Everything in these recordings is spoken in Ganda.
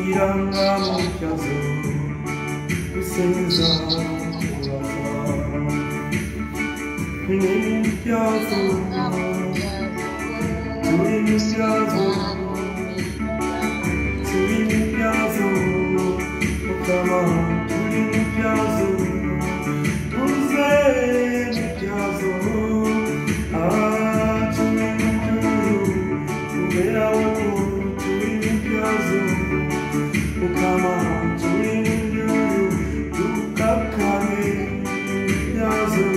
Iranga mukyazo kusinza mukyazo turi mukyazo mukama turi mukyazo tuze mukyazo turi mukuru kubera uko turi mukyazo mukama turi mukuru tukakane mukyazo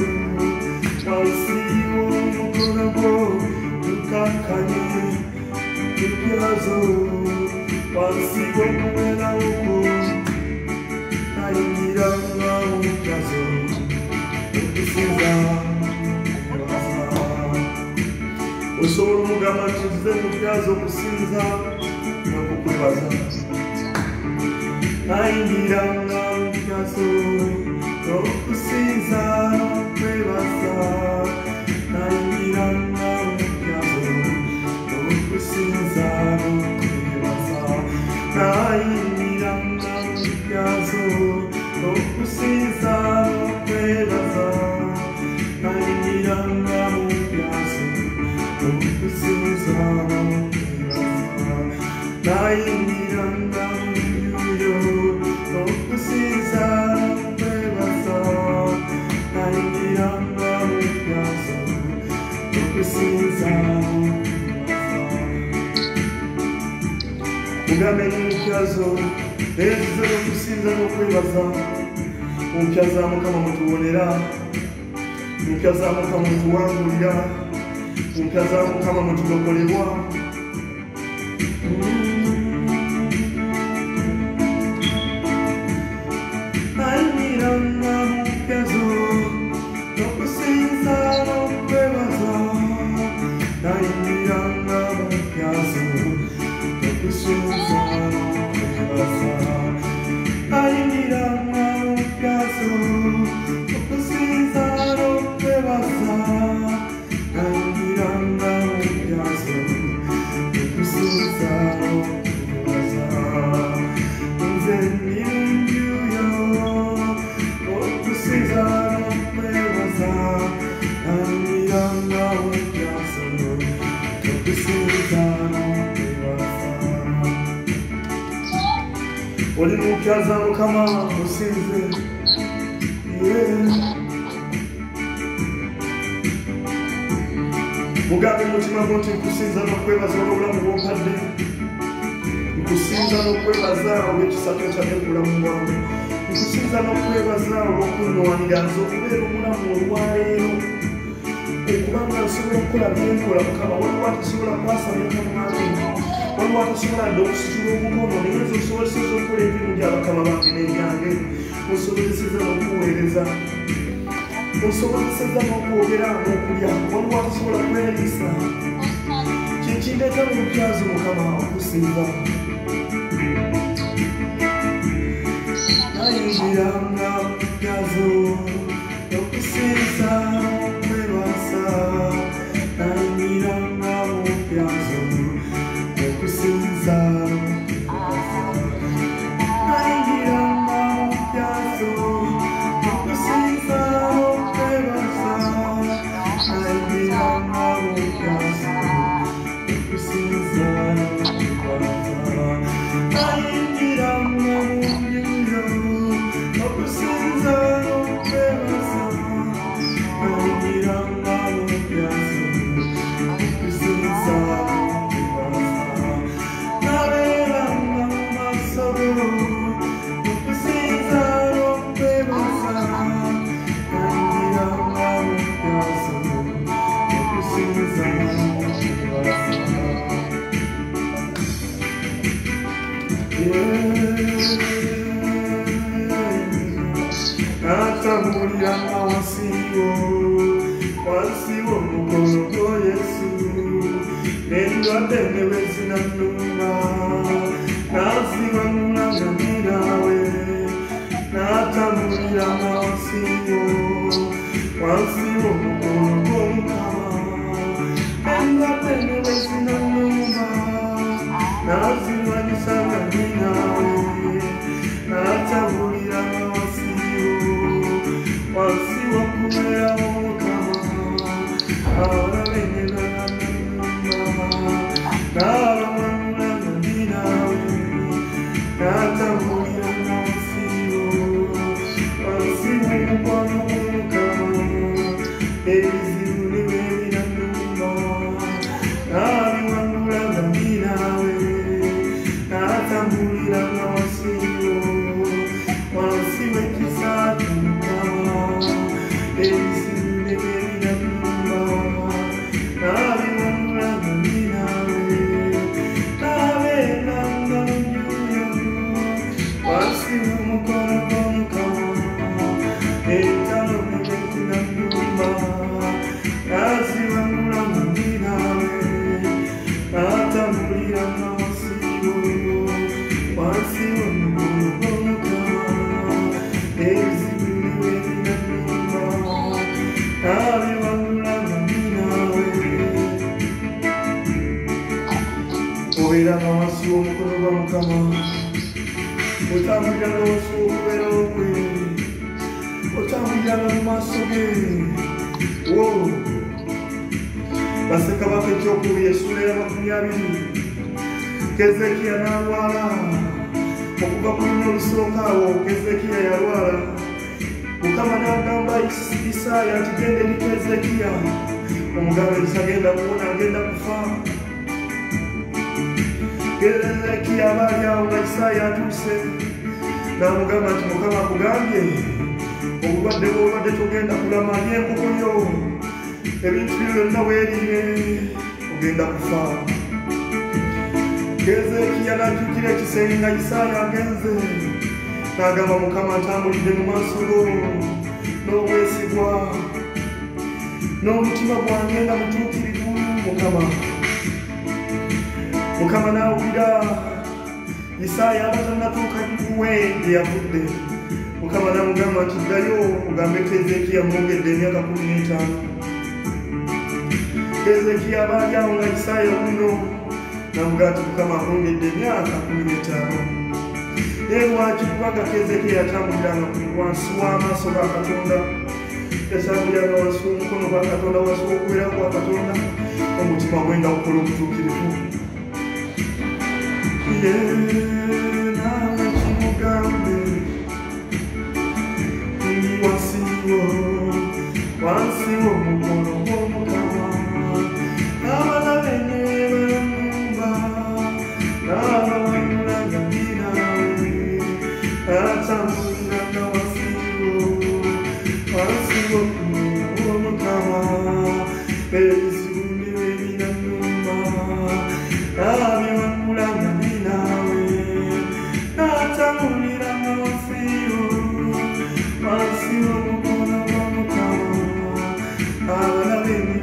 wasiwo mukorago tukakane mukyazo wasiwo kubera uko nayingiranga mukyazo ukusiza usobora umugama tuzize mukyazo kusinza no kukwebaza nayingiranga mukyazo no kusinza no kwebaza nayingiranga mukyazo no kusinza no kwebaza nayingiranga mukyazo no kusinza no kwebaza nayingiranga mukyazo no kusinza no kwebaza nayingiranga mukyazo no kusinza no kwebaza nayingiranga mukyazo no kusinza no kwebaza ugambe mukyazo ezize no kusinza no kwebaza mukyaza mukama mutubonera mukyaza mukama mutuwangulira mukyaza mukama mutulokolebwa nayingiranga mukyazo no kusinza no kwebaza nayingiranga mukyazo no kusinza no kwebaza nayingiranga mukyazo no kusinza no kwebaza nayingiranga mukyazo no kusinza no kwebaza nze niyuyo no kusinza no kwebaza nayingiranga mukyazo no kusinza no kwebaza oli mukyaza mukama musinze mugambe mutima gwo nti nkusinza n'okwebaza olw'obulamu bw'ompadde nkusinza n'okwebaza olw'ekisa ky'okyadde ku bulamu bwange nkusinza n'okwebaza olw'okunnwanira nze okubeera omulamu olwaleero okubanga nsobola okukola byenkola mukama waliwo atasobola kwasamya kamwange waliwo atasobola dde okusitula omukono naye nze osobozeseza okukola emirimu gy'abakama bange n'ebyange osobozeseza n'okuweereza osobozeseza n'okwogera n'okulya waliwo atasobola kweyisa kyekindeeta mu mukyazo mukama okusinza nayingiranga mukyazo okusinza okwebaza nayingiranga mukyazo okusinza nayingiranga mukyazo okusinza okwebaza nayingiranga mukyazo okusinza okwebaza nayingiranga mukyazo okusinza okwebaza nayingiranga mukyazo okusinza okwebaza nabeeranga mu maaso go okusinza okwebaza nayingiranga mukyazo okusinza okwebaza natambuliranga wansiwo mukono gwo Yesu n'endwadde ne bwe zinannuma naziwangulanga naawe natambuliranga wansiwo mukono gw'Omukama Kezekiya n'alwala okuva ku luno olusookawo Kezekiya yalwala Mukama n'agamba Isaaya nti genda eri Kezekiya omugamba ekisagenda kuwona agenda kufa Kezekiya abaali awo nga Isaaya atuuse n'amugamba nti Mukama akugambye obulwadde bw'obadde togenda kulama y'enkoko yo ebintu byo byonna weeriire ogenda kufa Kezekiya n'ajjukira ekisenge nga Isaaya agenze n'agamba Mukama ntambulidde mu maaso go n'obwesigwa n'omutima gwange nga mutuukirivu Mukama n'awulira Isaaya aba tannatuuka kuwe gye yavudde Mukama n'amugamba nti ddayo ogambe Kezekiya mwongedde emyaka 15 Kezekiya abaali awo nga Isaaya wuno namugati Mukama amwongedde emyaka 15 naye lwaki kubanga Kezekiya yatambuliranga wansi w'amaaso ga Katonda yatambuliranga wansi w'omukono gwa Katonda wansi w'okubeera kwa Katonda omutima gwe nga gukola obutuukirivu nawe kimugambe ndi wansi w'omukono gw'Omukama abalabe ne banyumba n'abawanulanga ninawe atambuliranga wansi w'Omukama ebizibu ndiwe binanyuma abiwanulanga ninawe atambuliranga wansi w'omukono gw'Omukama abalabe ne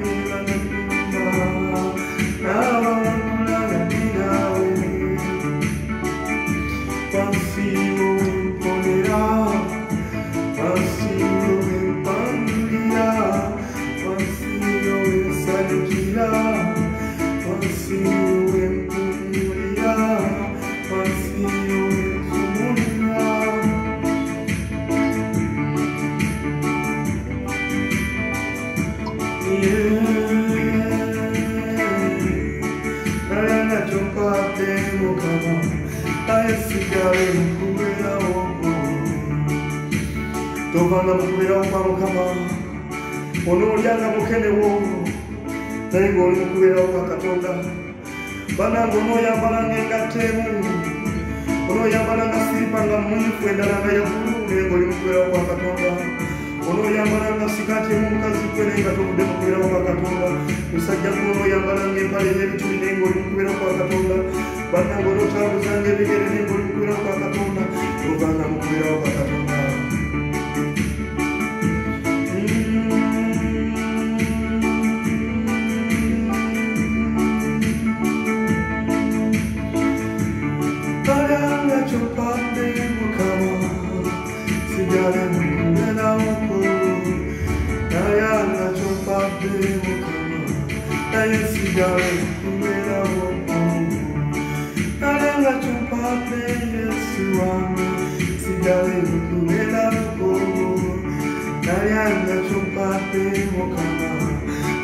tovanga mukubirawo kwa Mukama onoolyanga mukenewo naye ng'oli mukubirawo kwa Katonda banange onooyambalanga engatto emu onooyambalanga siripa nga mmuyufu endala nga yaggulu naye ng'oli mukubirawo kwa Katonda onooyambalanga sikaati emu mukazi gwe naye nga tovudde mukubirawo kwa Katonda musajja gwe onooyambalanga empale y'ebituli naye ng'oli mukubirawo kwa Katonda banange onootambuzanga ebigere naye ng'oli mukubirawo kwa Katonda tovanga mukubirawo kwa Katonda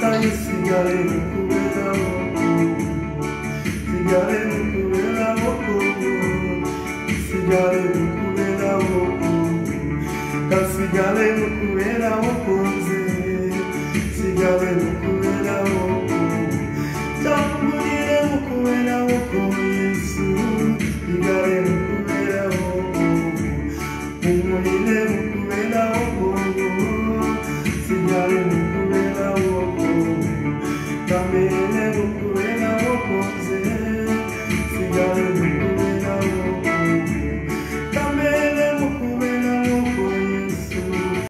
aye sigale mukubera woko sigale mukubera woko sigale mukubera woko kasigale mukubera woko nze sigale mukubera woko tambulire mukubera woko Yesu sigale mukubera woko umulire mukubera woko sigale